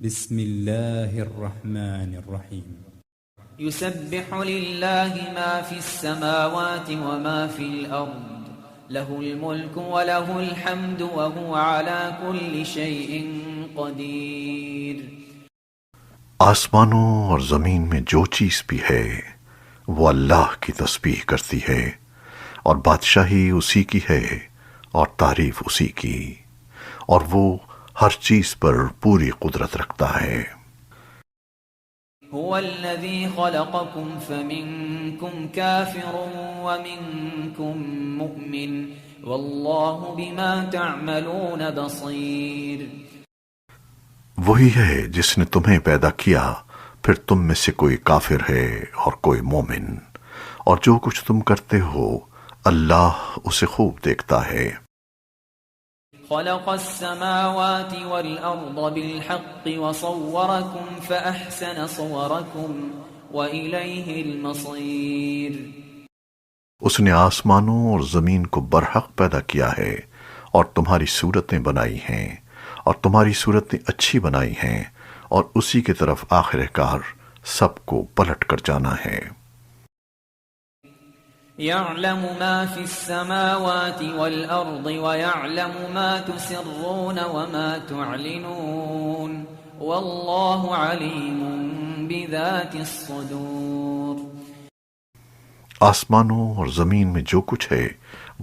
بسم الله الرحمن الرحيم يسبح لله ما في السماوات وما في الأرض له الملك وله الحمد وهو على كل شيء قدير۔ آسمانوں اور زمین میں جو چیز بھی ہے وہ اللہ کی تسبیح کرتی ہے، اور بادشاہی اسی کی ہے اور تعریف اسی کی، اور وہ ہر چیز پر پوری قدرت رکھتا ہے۔ هو الذي خلقكم فمنكم كافر ومنكم مؤمن والله بما تعملون بصير۔ وہی ہے جس نے تمہیں پیدا کیا، پھر تم میں سے کوئی کافر ہے اور کوئی مومن، اور جو کچھ تم کرتے ہو اللہ اسے خوب دیکھتا ہے۔ خلق السماوات والأرض بالحق وصوركم فأحسن صوركم وإليه المصير۔ اس نے آسمانوں اور زمین کو برحق پیدا کیا ہے اور تمہاری صورتیں بنائی ہیں، اور تمہاری صورتیں اچھی بنائی ہیں، اور اسی کی طرف آخر کار سب کو پلٹ کر جانا ہے۔ يعلم ما في السماوات والأرض ويعلم ما تسرون وما تعلنون والله عليم بذات الصدور۔ آسمانوں اور زمین میں جو کچھ ہے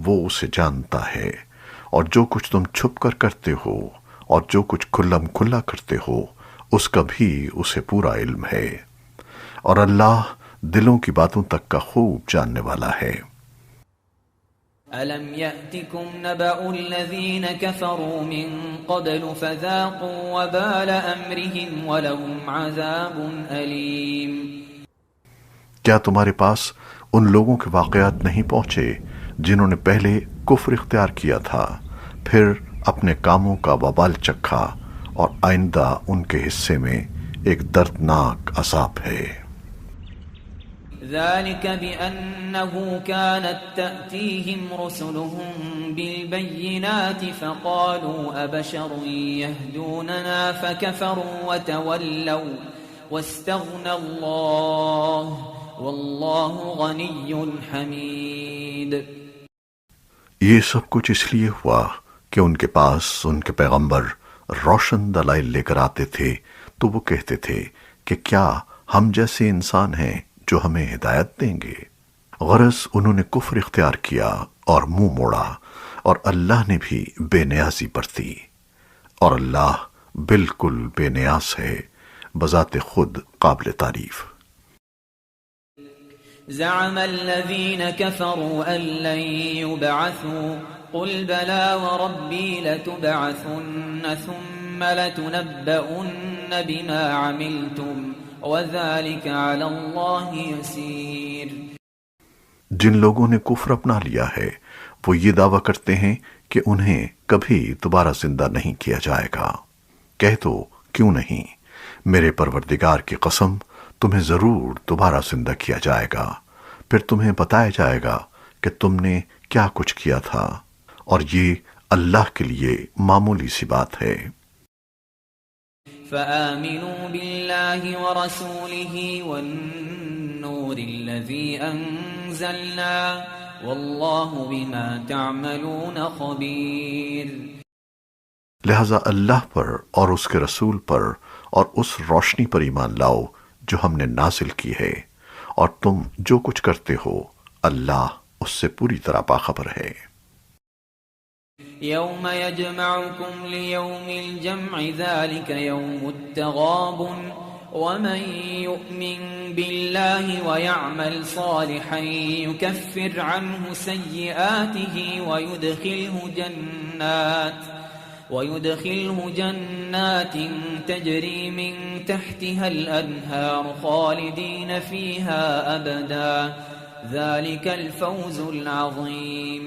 وہ اسے جانتا ہے، اور جو کچھ تم چھپ کر کرتے ہو اور جو کچھ کھلم کھلا کرتے ہو اس کا بھی اسے پورا علم ہے، اور اللہ دلوں کی باتوں تک کا خوب جاننے والا ہے۔ أَلَمْ يَأْتِكُمْ نَبَأُ الَّذِينَ كَفَرُوا مِن قَبْلُ فَذَاقُوا وَبَالَ أَمْرِهِمْ وَلَهُمْ عَذَابٌ أَلِيمٌ۔ کیا تمہارے پاس ان لوگوں کے واقعات نہیں پہنچے جنہوں نے پہلے کفر اختیار کیا تھا، پھر اپنے کاموں کا وبال چکھا، اور آئندہ ان کے حصے میں ایک دردناک عذاب ہے۔ ذلك بأنه كانت تأتيهم رسلهم بالبينات فقالوا أبشر يهدوننا فكفروا وتولوا واستغنى الله والله غني حميد۔ یہ سب کچھ اس لیے ہوا کہ ان کے پاس ان کے پیغمبر روشن دلائل لے کر آتے تھے، تو وہ کہتے تھے کہ کیا ہم جیسے انسان ہیں جو ہمیں ہدایت دیں گے؟ غرض انہوں نے کفر اختیار کیا اور منہ موڑا، اور اللہ نے بھی بے نیازی برتی، اور اللہ بالکل بے نیاز ہے، بذات خود قابل تعریف۔ زعم الذين كفروا أن لن يبعثوا قل بلى وربي لتبعثن ثم لتنبؤن بما عملتم وَذَلِكَ عَلَى اللَّهِ يَسِيرٌ۔ جن لوگوں نے کفر اپنا لیا ہے وہ یہ دعویٰ کرتے ہیں کہ انہیں کبھی دوبارہ زندہ نہیں کیا جائے گا۔ کہہ دو کیوں نہیں، میرے پروردگار کی قسم تمہیں ضرور دوبارہ زندہ کیا جائے گا، پھر تمہیں بتایا جائے گا کہ تم نے کیا کچھ کیا تھا، اور یہ اللہ کے لیے معمولی سی بات ہے۔ فآمنوا بالله ورسوله والنور الذي أنزلنا والله بما تعملون خبير۔ لہذا اللہ پر اور اس کے رسول پر اور اس روشنی پر ایمان لاؤ جو ہم نے نازل کی ہے، اور تم جو کچھ کرتے ہو اللہ اس سے پوری طرح باخبر ہے۔ يوم يجمعكم ليوم الجمع ذلك يوم التغابن ومن يؤمن بالله ويعمل صالحا يكفر عنه سيئاته ويدخله جنات تجري من تحتها الأنهار خالدين فيها أبدا ذلك الفوز العظيم۔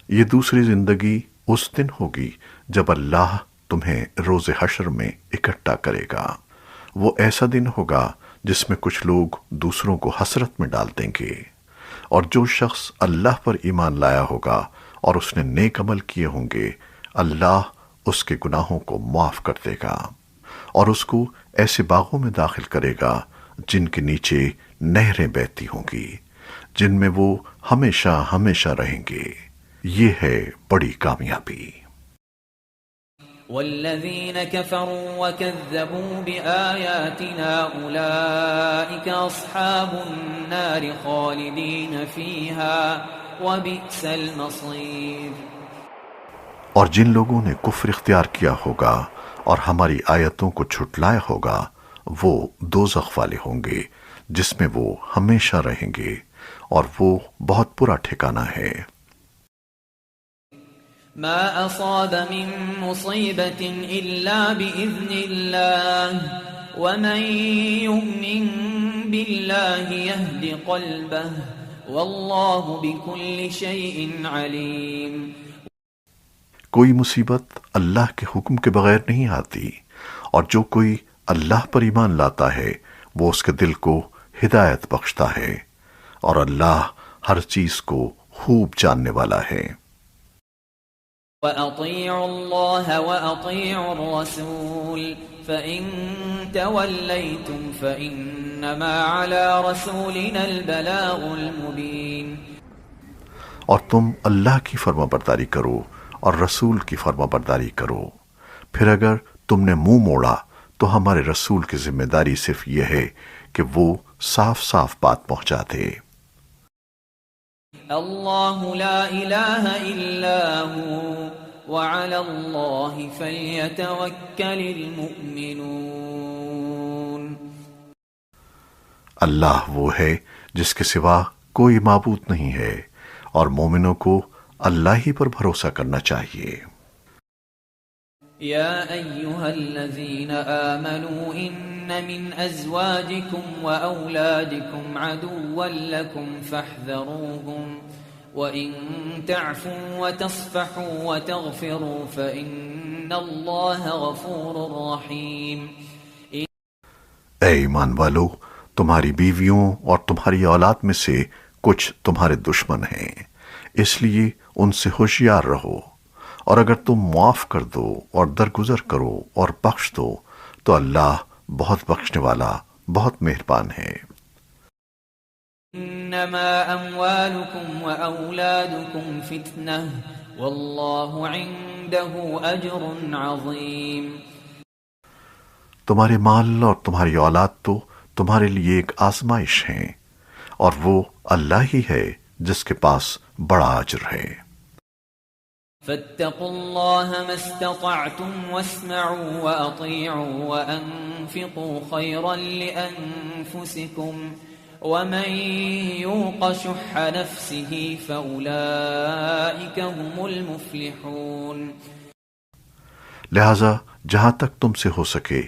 یہ دوسری زندگی اس دن ہوگی جب اللہ تمہیں روز حشر میں اکٹھا کرے گا۔ وہ ایسا دن ہوگا جس میں کچھ لوگ دوسروں کو حسرت میں ڈال دیں گے، اور جو شخص اللہ پر ایمان لایا ہوگا اور اس نے نیک عمل کیے ہوں گے اللہ اس کے گناہوں کو معاف کر دے گا، اور اس کو ایسے باغوں میں داخل کرے گا جن کے نیچے نہریں بہتی ہوں گی، جن میں وہ ہمیشہ ہمیشہ رہیں گے۔ یہ ہے بڑی کامیابی۔ والذين كفروا وكذبوا بآياتنا أولئك أصحاب النار خالدين فيها وبئس المصير۔ اور جن لوگوں نے کفر اختیار کیا ہوگا اور ہماری آیتوں کو جھٹلایا ہوگا وہ دوزخ والے ہوں گے جس میں وہ ہمیشہ رہیں گے، اور وہ بہت برا ٹھکانہ ہے۔ ما أصاب من مصيبة إلا بإذن الله ومن يؤمن بالله يهد قلبه والله بكل شيء عليم۔ کوئی مصیبت اللہ کے حکم کے بغیر نہیں آتی، اور جو کوئی اللہ پر ایمان لاتا ہے وہ اس کے دل کو ہدایت بخشتا ہے، اور اللہ ہر چیز کو خوب جاننے والا ہے۔ وَأَطِيعُوا اللَّهَ وَأَطِيعُوا الرَّسُولَ فَإِن تَوَلَّيْتُمْ فَإِنَّمَا عَلَى رَسُولِنَا الْبَلَاغُ الْمُبِينُ۔ اور تم اللہ کی فرما برداری کرو اور رسول کی فرما برداری کرو، پھر اگر تم نے منہ موڑا تو ہمارے رسول کی ذمہ داری صرف یہ ہے کہ وہ صاف صاف بات پہنچا دے۔ اللہ لا الہ الا ہوا وعلی اللہ فلیتوکل المؤمنون۔ اللہ وہ ہے جس کے سوا کوئی معبود نہیں ہے، اور مومنوں کو اللہ ہی پر بھروسہ کرنا چاہیے۔ یا ایہا الذین آمنوا ان من ازواجکم واولادکم عدوا لکم فاحذروہم وَإِن تَعْفُوا وَتَصْفَحُوا وَتَغْفِرُوا فَإِنَّ اللَّهَ غَفُورٌ رَّحِيمٌ۔ اے ایمان والو، تمہاری بیویوں اور تمہاری اولاد میں سے کچھ تمہارے دشمن ہیں، اس لیے ان سے ہوشیار رہو، اور اگر تم معاف کر دو اور درگزر کرو اور بخش دو تو اللہ بہت بخشنے والا، بہت مہربان ہے۔ انما اموالکم واولادکم فتنہ واللہ عنده اجر عظیم۔ تمہارے مال اور تمہاری اولاد تو تمہارے لیے ایک آزمائش ہیں، اور وہ اللہ ہی ہے جس کے پاس بڑا اجر ہے۔ فاتقوا الله ما استطعتم واسمعوا وأطيعوا وأنفقوا خيرا لأنفسكم ومن يوق شح نفسه فأولئك هم المفلحون۔ لہذا جہاں تک تم سے ہو سکے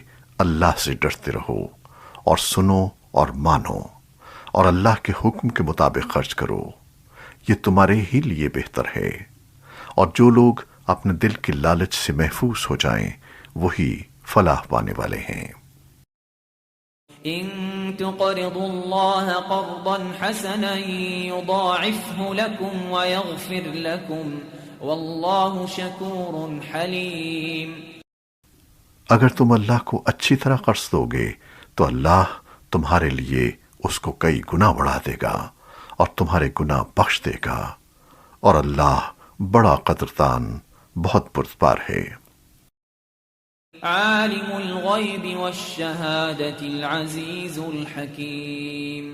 اللہ سے ڈرتے رہو، اور سنو اور مانو، اور اللہ کے حکم کے مطابق خرچ کرو، یہ تمہارے ہی لیے بہتر ہے۔ اور جو لوگ اپنے دل کے لالچ سے محفوظ ہو جائیں وہی فلاح پانے والے ہیں۔ ان تقرضوا الله قرضا حسنا يضاعفه لكم ويغفر لكم والله شكور حليم۔ اگر تم اللہ کو اچھی طرح قرض دو گے تو اللہ تمہارے لیے اس کو کئی گنا بڑھا دے گا اور تمہارے گناہ بخش دے گا، اور اللہ بڑا قدردان، بہت بردبار ہے۔ عالم الغیب والشہادۃ العزیز الحکیم۔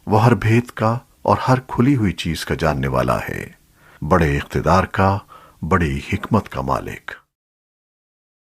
وہ ہر بھید کا اور ہر کھلی ہوئی چیز کا جاننے والا ہے، بڑے اقتدار کا، بڑی حکمت کا مالک۔